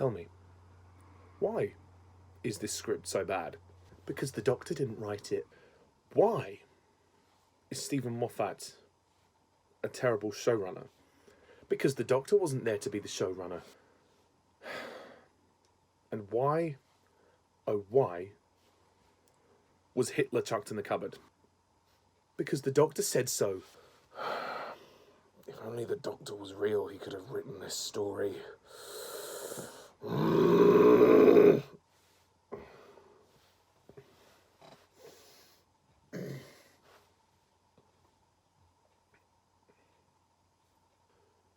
Tell me, why is this script so bad? Because the Doctor didn't write it. Why is Stephen Moffat a terrible showrunner? Because the Doctor wasn't there to be the showrunner. And why, oh why, was Hitler chucked in the cupboard? Because the Doctor said so. If only the Doctor was real, he could have written this story.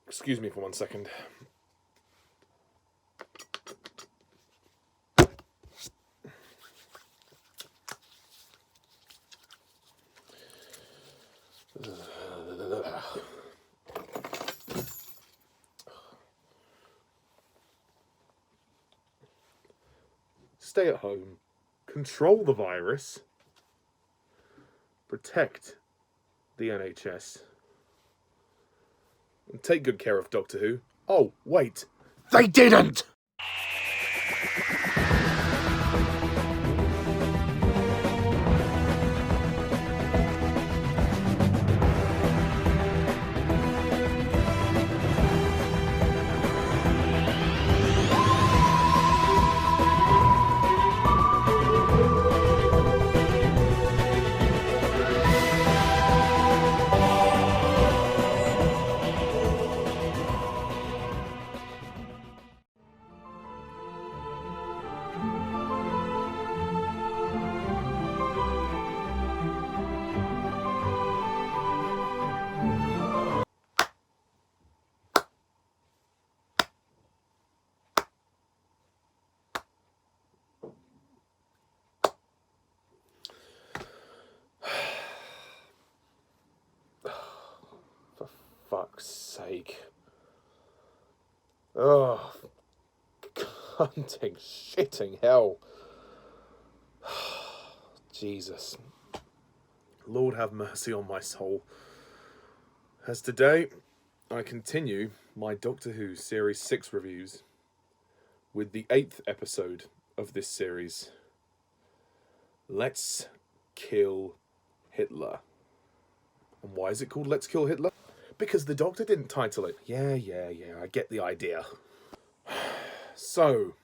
Excuse me for 1 second. Stay at home, control the virus, protect the NHS, and take good care of Doctor Who. Oh, wait, they didn't! Fuck's sake. Oh, cunting, shitting hell. Jesus. Lord have mercy on my soul. As today, I continue my Doctor Who Series 6 reviews with the 8th episode of this series. Let's Kill Hitler. And why is it called Let's Kill Hitler? Because the Doctor didn't title it. Yeah, I get the idea. So,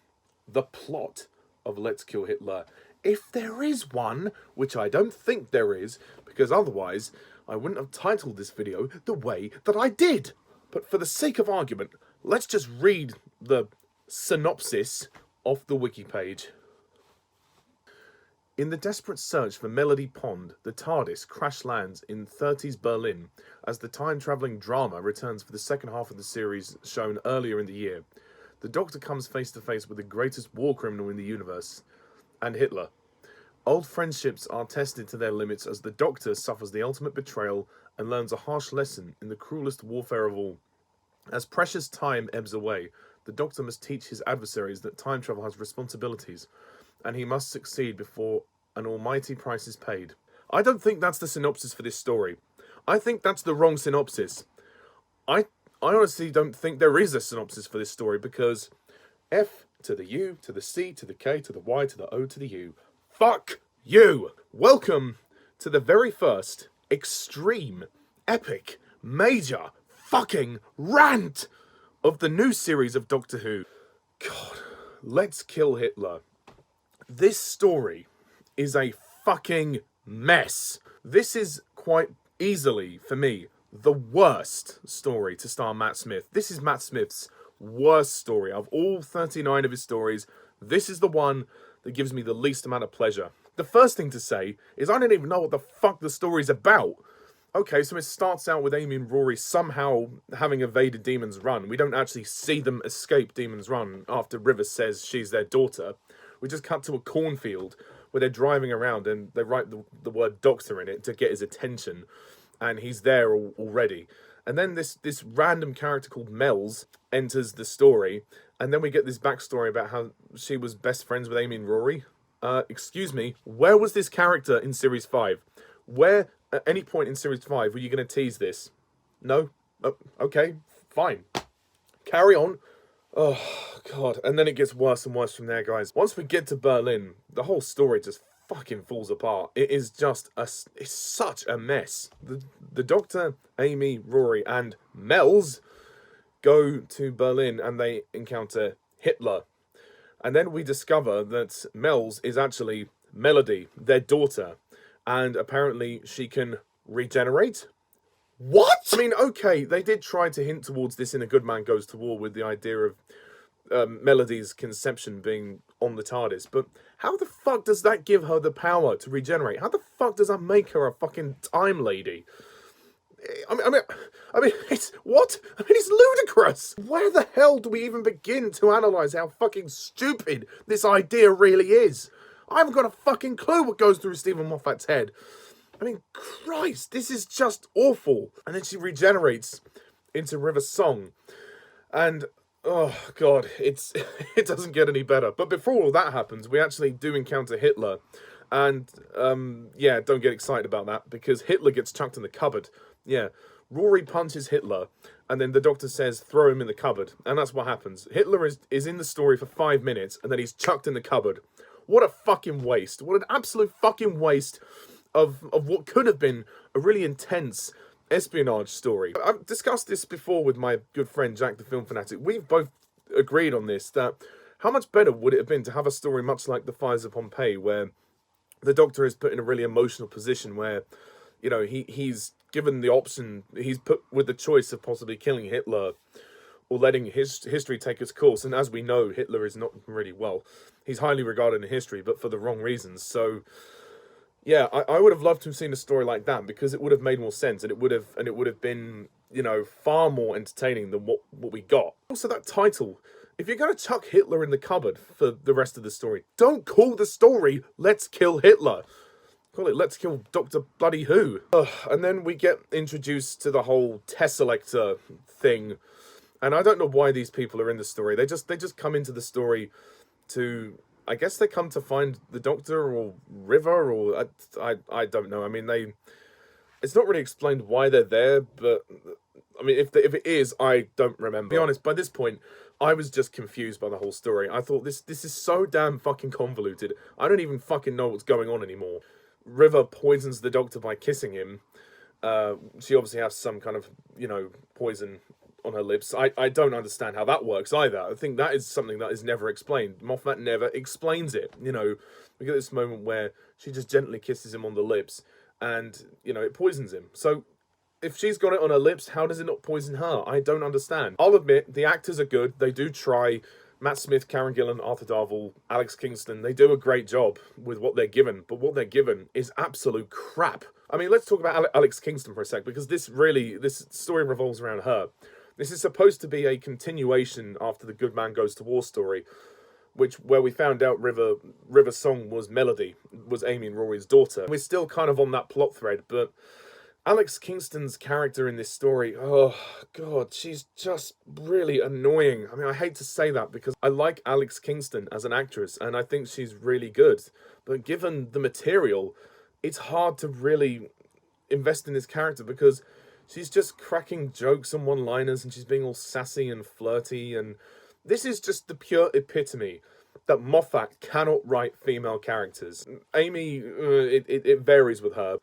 the plot of Let's Kill Hitler, if there is one, which I don't think there is, because otherwise I wouldn't have titled this video the way that I did. But for the sake of argument, let's just read the synopsis off the wiki page. In the desperate search for Melody Pond, the TARDIS crash lands in 30s Berlin as the time-travelling drama returns for the second half of the series shown earlier in the year. The Doctor comes face to face with the greatest war criminal in the universe, and Hitler. Old friendships are tested to their limits as the Doctor suffers the ultimate betrayal and learns a harsh lesson in the cruelest warfare of all. As precious time ebbs away, the Doctor must teach his adversaries that time travel has responsibilities, and he must succeed before an almighty price is paid. I don't think that's the synopsis for this story. I think that's the wrong synopsis. I honestly don't think there is a synopsis for this story because F to the U, to the C, to the K, to the Y, to the O, to the U. Fuck you! Welcome to the very first extreme, epic, major, fucking rant of the new series of Doctor Who. God, Let's Kill Hitler. This story is a fucking mess. This is quite easily, for me, the worst story to star Matt Smith. This is Matt Smith's worst story. Of all 39 of his stories, this is the one that gives me the least amount of pleasure. The first thing to say is I don't even know what the fuck the story's about. Okay, so it starts out with Amy and Rory somehow having evaded Demon's Run. We don't actually see them escape Demon's Run after River says she's their daughter. We just cut to a cornfield where they're driving around and they write the word doctor in it to get his attention. And he's there already. And then this random character called Mel's enters the story. And then we get this backstory about how she was best friends with Amy and Rory. Excuse me, where was this character in Series 5? Where, at any point in Series 5, were you going to tease this? No? Okay, fine. Carry on. Oh, God. And then it gets worse and worse from there, guys. Once we get to Berlin, the whole story just fucking falls apart. It is just it's such a mess. The Doctor, Amy, Rory, and Mel's go to Berlin and they encounter Hitler. And then we discover that Mel's is actually Melody, their daughter. And apparently she can regenerate. What? I mean, okay, they did try to hint towards this in A Good Man Goes to War with the idea of Melody's conception being on the TARDIS, but how the fuck does that give her the power to regenerate? How the fuck does that make her a fucking time lady? I mean, it's what? I mean, it's ludicrous. Where the hell do we even begin to analyze how fucking stupid this idea really is? I haven't got a fucking clue what goes through Stephen Moffat's head. I mean, Christ, this is just awful. And then she regenerates into River Song. And, oh, God, it doesn't get any better. But before all that happens, we actually do encounter Hitler. And, yeah, don't get excited about that, because Hitler gets chucked in the cupboard. Yeah, Rory punches Hitler, and then the Doctor says, throw him in the cupboard. And that's what happens. Hitler is in the story for 5 minutes, and then he's chucked in the cupboard. What a fucking waste. What an absolute fucking waste of what could have been a really intense espionage story. I've discussed this before with my good friend Jack the Film Fanatic. We've both agreed on this, that how much better would it have been to have a story much like The Fires of Pompeii, where the Doctor is put in a really emotional position where, you know, he's given the option, he's put with the choice of possibly killing Hitler or letting history take its course. And as we know, Hitler is not really, well, he's highly regarded in history, but for the wrong reasons. So yeah, I would have loved to have seen a story like that, because it would have made more sense, and it would have been, you know, far more entertaining than what we got. Also, that title, if you're going to chuck Hitler in the cupboard for the rest of the story, don't call the story Let's Kill Hitler. Call it Let's Kill Dr. Bloody Who. And then we get introduced to the whole Tesselector thing, and I don't know why these people are in the story. They just come into the story to, I guess they come to find the Doctor or River, or I don't know. I mean, it's not really explained why they're there, but I mean, if it is, I don't remember. To be honest, by this point, I was just confused by the whole story. I thought this is so damn fucking convoluted. I don't even fucking know what's going on anymore. River poisons the Doctor by kissing him. She obviously has some kind of, you know, poison on her lips. I don't understand how that works either. I think that is something that is never explained. Moffat never explains it. You know, we get this moment where she just gently kisses him on the lips, and, you know, it poisons him. So if she's got it on her lips, how does it not poison her? I don't understand. I'll admit, the actors are good. They do try. Matt Smith, Karen Gillan, Arthur Darvill, Alex Kingston, they do a great job with what they're given, but what they're given is absolute crap. I mean, let's talk about Alex Kingston for a sec, because this story revolves around her. This is supposed to be a continuation after the Good Man Goes to War story, where we found out River Song was Melody, was Amy and Rory's daughter. We're still kind of on that plot thread, but Alex Kingston's character in this story, oh God, she's just really annoying. I mean, I hate to say that, because I like Alex Kingston as an actress, and I think she's really good. But given the material, it's hard to really invest in this character, because she's just cracking jokes and one-liners, and she's being all sassy and flirty, and this is just the pure epitome that Moffat cannot write female characters. Amy, it varies with her.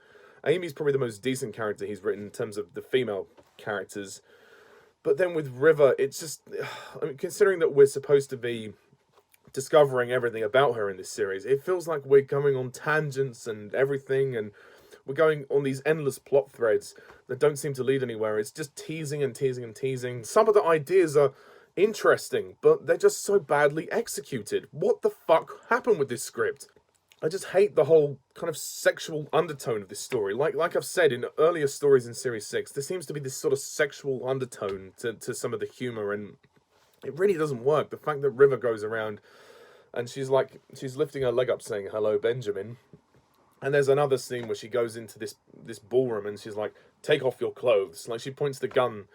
Amy's probably the most decent character he's written in terms of the female characters. But then with River, it's just, I mean, considering that we're supposed to be discovering everything about her in this series, it feels like we're going on tangents and everything, and we're going on these endless plot threads that don't seem to lead anywhere. It's just teasing and teasing and teasing. Some of the ideas are interesting, but they're just so badly executed. What the fuck happened with this script? I just hate the whole kind of sexual undertone of this story. Like I've said in earlier stories in Series 6, there seems to be this sort of sexual undertone to some of the humour, and it really doesn't work. The fact that River goes around and she's lifting her leg up saying, "Hello, Benjamin." And there's another scene where she goes into this ballroom and she's like, "Take off your clothes." Like, she points the gun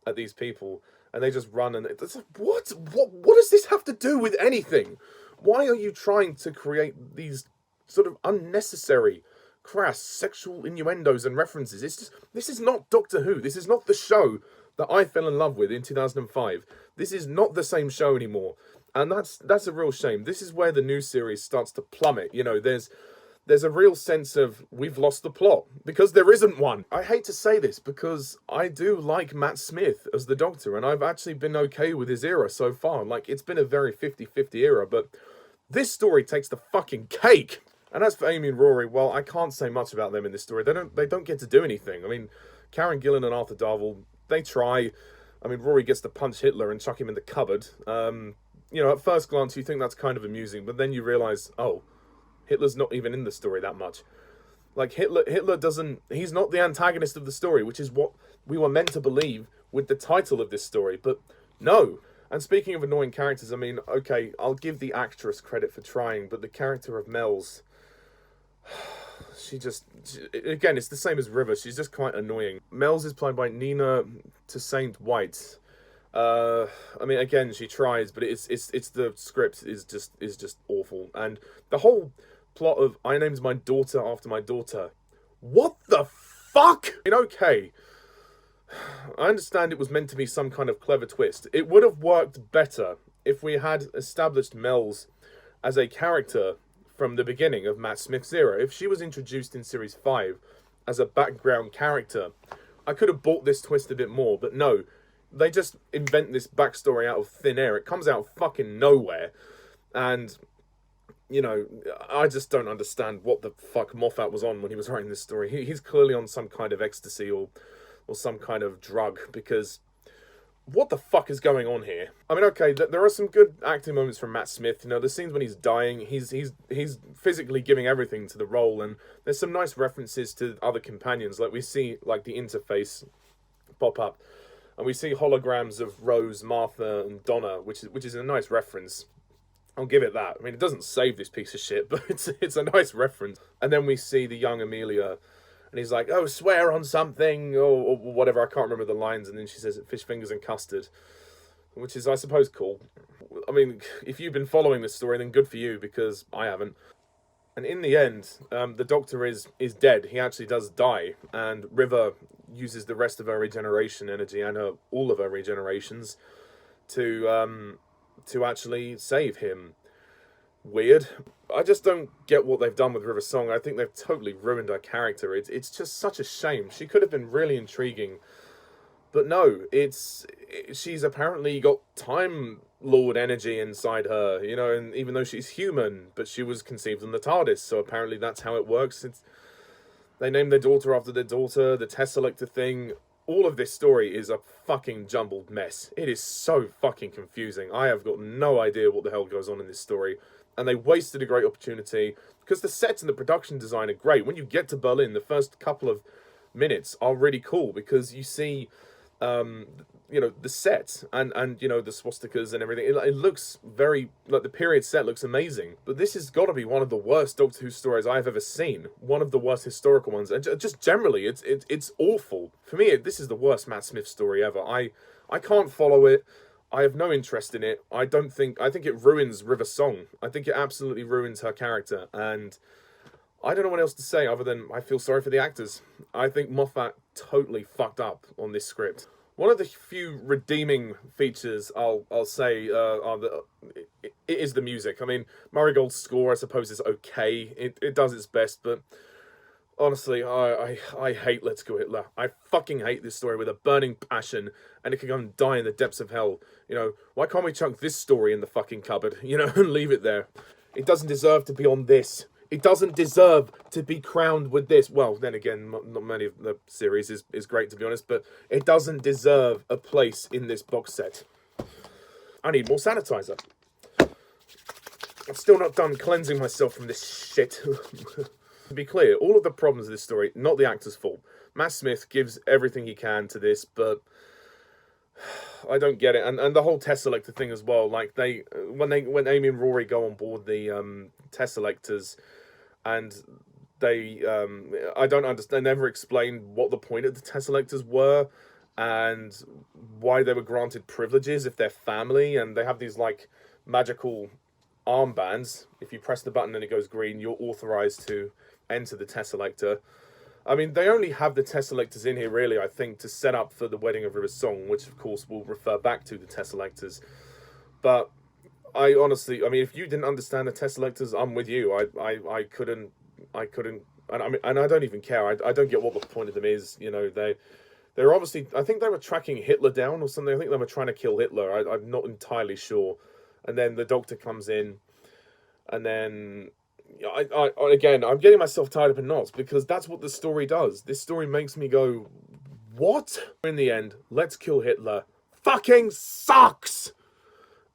at these people and they just run, and it's like, what does this have to do with anything? Why are you trying to create these sort of unnecessary, crass sexual innuendos and references? This is not Doctor Who. This is not the show that I fell in love with in 2005. This is not the same show anymore. And that's a real shame. This is where the new series starts to plummet. You know, there's a real sense of we've lost the plot because there isn't one. I hate to say this because I do like Matt Smith as the Doctor, and I've actually been okay with his era so far. Like, it's been a very 50-50 era, but this story takes the fucking cake. And as for Amy and Rory, well, I can't say much about them in this story. They don't get to do anything. I mean, Karen Gillan and Arthur Darvill, they try. I mean, Rory gets to punch Hitler and chuck him in the cupboard. You know, at first glance, you think that's kind of amusing, but then you realise, oh, Hitler's not even in the story that much. Like, Hitler doesn't... He's not the antagonist of the story, which is what we were meant to believe with the title of this story. But no. And speaking of annoying characters, I mean, okay, I'll give the actress credit for trying, but the character of Mel's... again, it's the same as River. She's just quite annoying. Mel's is played by Nina Toussaint White. I mean, again, she tries, but it's the script is just awful. And the whole plot of I named my daughter after my daughter. What the fuck? I mean, okay, I understand it was meant to be some kind of clever twist. It would have worked better if we had established Mel's as a character from the beginning of Matt Smith's era. If she was introduced in Series 5 as a background character, I could have bought this twist a bit more, but no. They just invent this backstory out of thin air. It comes out of fucking nowhere. And, you know, I just don't understand what the fuck Moffat was on when he was writing this story. He's clearly on some kind of ecstasy or some kind of drug, because what the fuck is going on here? I mean, okay, there are some good acting moments from Matt Smith. You know, the scenes when he's dying, he's physically giving everything to the role, and there's some nice references to other companions. Like, we see, like, the interface pop up. And we see holograms of Rose, Martha, and Donna, which is a nice reference. I'll give it that. I mean, it doesn't save this piece of shit, but it's a nice reference. And then we see the young Amelia, and he's like, oh, swear on something, or whatever. I can't remember the lines. And then she says, fish fingers and custard, which is, I suppose, cool. I mean, if you've been following this story, then good for you, because I haven't. And in the end, the Doctor is dead. He actually does die, and River uses the rest of her regeneration energy and all of her regenerations to actually save him. Weird. I just don't get what they've done with River Song. I think they've totally ruined her character. It's just such a shame. She could have been really intriguing, but no. She's apparently got Time Lord energy inside her, you know, and even though she's human, but she was conceived in the TARDIS, so apparently that's how it works. They named their daughter after their daughter, the Tesselector thing. All of this story is a fucking jumbled mess. It is so fucking confusing. I have got no idea what the hell goes on in this story, and they wasted a great opportunity, because the sets and the production design are great. When you get to Berlin, the first couple of minutes are really cool, because you see you know, the set and you know, the swastikas and everything. It looks very, like, the period set looks amazing. But this has got to be one of the worst Doctor Who stories I've ever seen. One of the worst historical ones. And just generally, it's awful. For me, this is the worst Matt Smith story ever. I can't follow it. I have no interest in it. I think it ruins River Song. I think it absolutely ruins her character. And I don't know what else to say other than I feel sorry for the actors. I think Moffat totally fucked up on this script. One of the few redeeming features I'll say it is the music. I mean, Murray Gold's score, I suppose, is okay. It does its best, but honestly, I hate Let's Go Hitler. I fucking hate this story with a burning passion, and it can go and die in the depths of hell. You know, why can't we chuck this story in the fucking cupboard, you know, and leave it there? It doesn't deserve to be on this. It doesn't deserve to be crowned with this. Well, then again, not many of the series is great, to be honest, but it doesn't deserve a place in this box set. I need more sanitizer. I'm still not done cleansing myself from this shit. To be clear, all of the problems of this story, not the actor's fault. Matt Smith gives everything he can to this, but I don't get it. And the whole Tesselector thing as well. Like, when Amy and Rory go on board the Tesselectors, and they I don't understand. They never explained what the point of the Tesselectors were and why they were granted privileges if they're family, and they have these like magical armbands. If you press the button and it goes green, you're authorized to enter the Tesselector. I mean, they only have the Tesselectors in here, really, I think, to set up for the Wedding of River Song, which, of course, will refer back to the Tesselectors. But I honestly, I mean, if you didn't understand the Tesselectors, I'm with you. I couldn't, and I mean, and I don't even care. I don't get what the point of them is. You know, they're obviously, I think they were tracking Hitler down or something. I think they were trying to kill Hitler. I'm not entirely sure. And then the Doctor comes in, and then again, I'm getting myself tied up in knots because that's what the story does. This story makes me go, what? In the end, Let's Kill Hitler fucking sucks!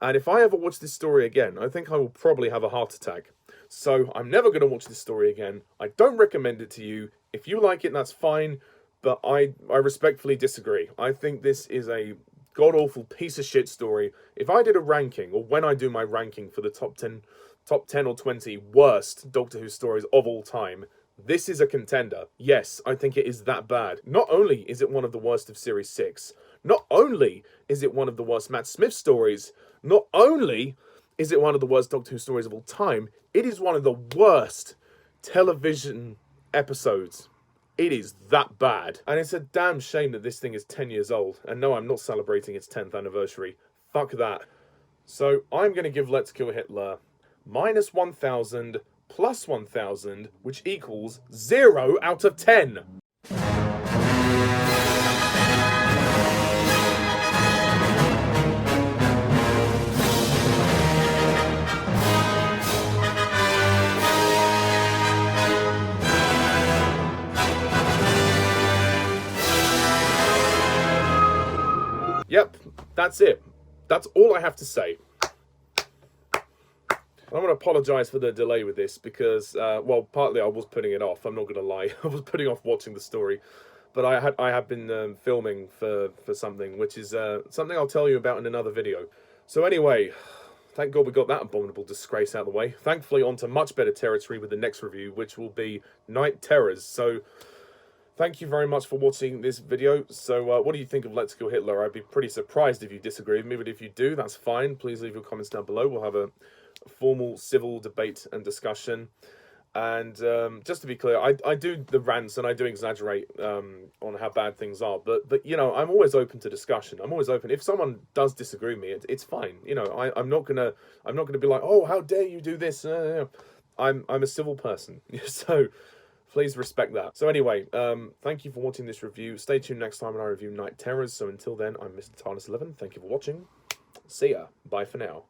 And if I ever watch this story again, I think I will probably have a heart attack. So I'm never going to watch this story again. I don't recommend it to you. If you like it, that's fine. But I respectfully disagree. I think this is a god-awful piece of shit story. If I did a ranking, or when I do my ranking for the top 10 or 20 worst Doctor Who stories of all time, this is a contender. Yes, I think it is that bad. Not only is it one of the worst of Series 6, not only is it one of the worst Matt Smith stories, not only is it one of the worst Doctor Who stories of all time, it is one of the worst television episodes. It is that bad. And it's a damn shame that this thing is 10 years old. And no, I'm not celebrating its 10th anniversary. Fuck that. So I'm going to give Let's Kill Hitler -1,000 plus 1,000, which equals 0 out of 10. Yep, that's it. That's all I have to say. I want to apologise for the delay with this because, well, partly I was putting it off. I'm not going to lie. I was putting off watching the story. But I have been filming for something, which is something I'll tell you about in another video. So anyway, thank God we got that abominable disgrace out of the way. Thankfully, on to much better territory with the next review, which will be Night Terrors. So thank you very much for watching this video. So what do you think of Let's Kill Hitler? I'd be pretty surprised if you disagree with me, but if you do, that's fine. Please leave your comments down below. We'll have a formal civil debate and discussion. And just to be clear, I do the rants and I do exaggerate on how bad things are, but you know, I'm always open to discussion. I'm always open. If someone does disagree with me, it's fine. You know, I'm not gonna be like, oh, how dare you do this? I'm a civil person, so please respect that. So anyway, thank you for watching this review. Stay tuned next time when I review Night Terrors. So until then, I'm Mr. TARDIS11. Thank you for watching. See ya. Bye for now.